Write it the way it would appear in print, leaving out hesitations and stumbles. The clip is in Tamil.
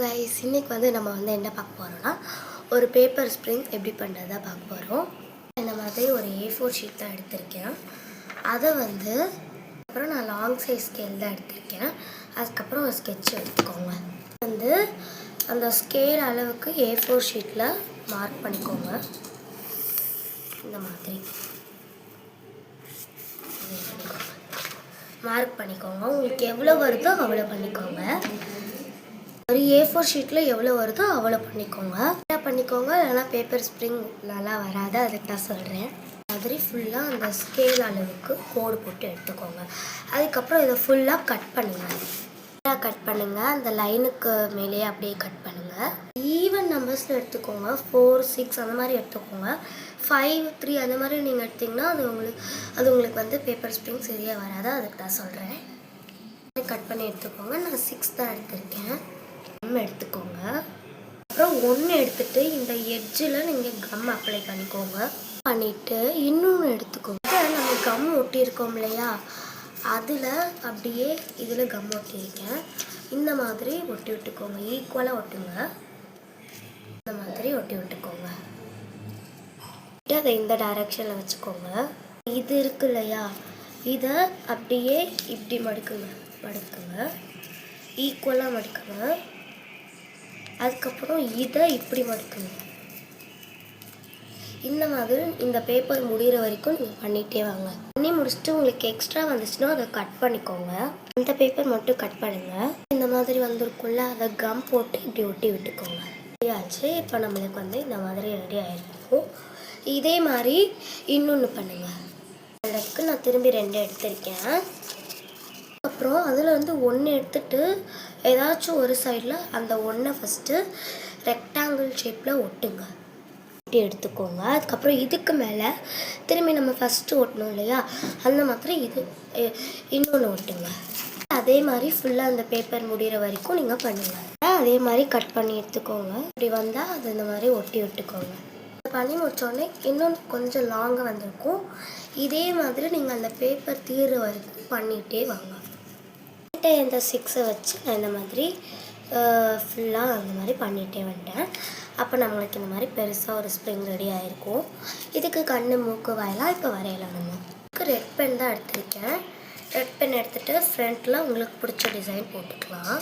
கைஸ், இன்னைக்கு நம்ம என்ன பார்க்க போகிறோம்னா ஒரு பேப்பர் ஸ்ப்ரிங் எப்படி பண்ணுறதா பார்க்க போகிறோம். இந்த மாதிரி ஒரு A4 ஷீட் தான் எடுத்திருக்கேன். அதை அப்புறம் நான் லாங் சைஸ் ஸ்கேல் தான் எடுத்திருக்கேன். அதுக்கப்புறம் ஒரு ஸ்கெட்ச் எடுத்துக்கோங்க. அந்த ஸ்கேல் அளவுக்கு A4 ஷீட்டில் மார்க் பண்ணிக்கோங்க. இந்த மாதிரி மார்க் பண்ணிக்கோங்க. உங்களுக்கு எவ்வளோ வருதோ அவ்வளோ பண்ணிக்கோங்க. ஒரு A4 ஷீட்டில் எவ்வளோ வருதோ அவ்வளோ பண்ணிக்கோங்க. இல்லைனா பேப்பர் ஸ்ப்ரிங் நல்லா வராது, அதுக்கு தான் சொல்கிறேன். மாதிரி ஃபுல்லாக அந்த ஸ்கேல் அளவுக்கு கோடு போட்டு எடுத்துக்கோங்க. அதுக்கப்புறம் இதை ஃபுல்லாக கட் பண்ணுங்கள். அந்த லைனுக்கு மேலேயே அப்படியே கட் பண்ணுங்கள். ஈவன் நம்பர்ஸில் எடுத்துக்கோங்க. 4, 6 அந்த மாதிரி எடுத்துக்கோங்க. 5, 3 அந்த மாதிரி நீங்கள் எடுத்திங்கன்னா அது உங்களுக்கு பேப்பர் ஸ்ப்ரிங் சரியாக வராது, அதுக்கு தான் சொல்கிறேன். கட் பண்ணி எடுத்துக்கோங்க. நான் 6 தான் எடுத்திருக்கேன். கம் எடுத்துக்கோங்க. அப்புறம் 1 எடுத்துகிட்டு இந்த எட்ஜில் நீங்கள் கம் அப்ளை பண்ணிவிட்டு இன்னொன்று எடுத்துக்கோங்க. நம்ம கம் ஒட்டியிருக்கோம் இல்லையா, அதில் அப்படியே இதில் கம் ஒட்டியிருக்கேன். இந்த மாதிரி ஒட்டி விட்டுக்கோங்க. ஈக்குவலாக ஒட்டுங்க. இந்த மாதிரி ஒட்டி விட்டுக்கோங்க. அதை இந்த டைரெக்ஷனில் வச்சுக்கோங்க. இது இருக்கு இல்லையா, இதை அப்படியே இப்படி மடுக்குங்க. ஈக்குவலாக மடுக்குங்க. அதுக்கப்புறம் இதை இப்படி மடுக்குங்க. இந்த மாதிரி இந்த பேப்பர் முடிகிற வரைக்கும் நீங்கள் பண்ணிகிட்டே வாங்க. பண்ணி முடிச்சுட்டு உங்களுக்கு எக்ஸ்ட்ரா வந்துச்சுன்னா அதை கட் பண்ணிக்கோங்க. இந்த பேப்பர் மட்டும் கட் பண்ணுங்கள். இந்த மாதிரி வந்திருக்கும்ல, அதை கம் போட்டு இப்படி ஒட்டி விட்டுக்கோங்க. ரெடியாச்சு. இப்போ நம்மளுக்கு இந்த மாதிரி ரெடி ஆகிருக்கும். இதே மாதிரி இன்னொன்று பண்ணுங்கள். அதுக்கு நான் திரும்பி 2 எடுத்திருக்கேன். அப்புறம் அதில் 1 எடுத்துகிட்டு ஏதாச்சும் ஒரு சைடில் அந்த 1 ஃபஸ்ட்டு ரெக்டாங்கிள் ஷேப்பில் ஒட்டுங்க. எடுத்துக்கோங்க. அதுக்கப்புறம் இதுக்கு மேலே திரும்பி நம்ம ஃபஸ்ட்டு ஒட்டணும் இல்லையா, அந்த மாதிரி இது இன்னொன்று ஒட்டுங்க. அதே மாதிரி ஃபுல்லாக அந்த பேப்பர் முடிகிற வரைக்கும் நீங்கள் பண்ணுங்கள். அதே மாதிரி கட் பண்ணி எடுத்துக்கோங்க. இப்படி வந்தால் அது இந்த மாதிரி ஒட்டி விட்டுக்கோங்க. பண்ணி முடித்தோடனே இன்னொன்று கொஞ்சம் லாங்காக வந்திருக்கும். இதே மாதிரி நீங்கள் அந்த பேப்பர் தீர்ற வரைக்கும் பண்ணிகிட்டே வாங்க. இந்த 6 வச்சு நான் இந்த மாதிரி ஃபுல்லாக அந்த மாதிரி பண்ணிகிட்டே வந்துட்டேன். அப்போ நம்மளுக்கு இந்த மாதிரி பெருசாக ஒரு ஸ்ப்ரிங் ரெடி ஆகிருக்கும். இதுக்கு கண்ணு, மூக்கு, வாயெல்லாம் இப்போ வரையலாம். நம்ம ரெட் பென் தான் எடுத்திருக்கேன். ரெட் பென் எடுத்துகிட்டு ஃப்ரண்ட்டில் உங்களுக்கு பிடிச்ச டிசைன் போட்டுக்கலாம்.